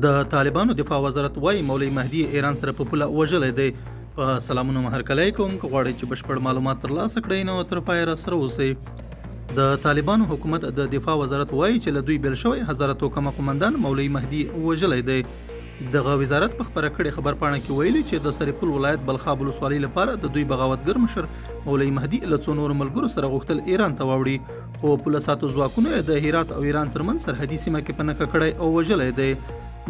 د طالبانو دفاع وزارت وايي مولوي مهدي ایران سره په پوله وژلی دی. په سلامونو هرکلی کوم که غواړئ چې بشپړ معلومات ترلاسه کړئ نو تر پایه راسره اوسئ. د طالبانو حکومت د دفاع وزارت وايي چې له دوی بیل شوی هزاره توکمه قومندان مولوي مهدي وژلی دی. دغه وزارت په خبره کړې خبرپاڼه کې ویلي چې د سرپل ولایت بلخاب ولسوالۍ لپاره د دوی بغاوتګر مشر مولوي مهدي له څو نورو ملګرو سره غوښتل ایران ته واوړي، خو پوله ساتو ځواکونو یې د هرات او ایران ترمنځ سرحدي سیمه کې په نښه کړی او وژلی دی.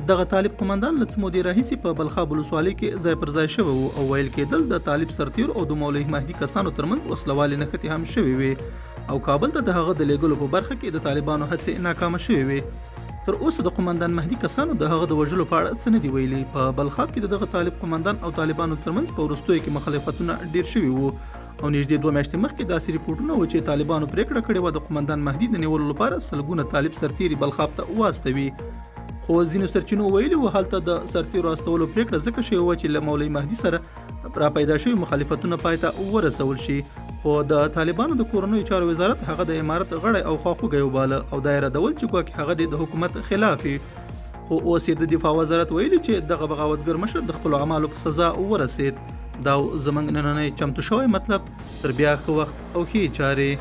دغه طالب قومندان له څه مودې راهیسې په بلخاب ولسوالۍ کې ځای پر ځای شوی و او ویل کېدل د طالب سرتیر او د مولوي مهدي کسانو ترمنځ وسلوالې نښتې هم شوې وې او کابل ته د هغه د لیږلو په برخه کې د طالبانو هڅې ناکامه شوې وې. تر اوسه د قومندان مهدي کسانو د هغه د وژلو په اړه څه نه دي ویلي. په بلخاب کې دغه طالب قومندان او طالبانو ترمنځ په وروستیو کې مخالفتونه ډیر شوي وو او نږدې 2 میاشتې مخکې داسې ریپورټونه و چې طالبانو پریکړه کړې وه د قومندان مهدي د نیولو لپاره سلګونه طالب سرتیري بلخاب ته واستوي، خو ځینو سرچینو ویلي و هلته د سرتیرو استولو پریکړه ځکه شوې وه چې له مولوي مهدي سره را پیدا شوي مخالفتونه پای ته ورسول شي، خو د طالبانو د کورنیو چارو وزارت هغه د امارت غړی او خواخوږی وباله او دا یې ردول چې ګواکې هغه د حکومت خلاف وي. خو اوس یې د دفاع وزارت ویلي چې دغه بغاوتګر مشر د خپلو اعمالو په سزا ورسید. دا زموږ نننی چمتو شوی مطلب. تر بیا ښه وخت او ښې چارې.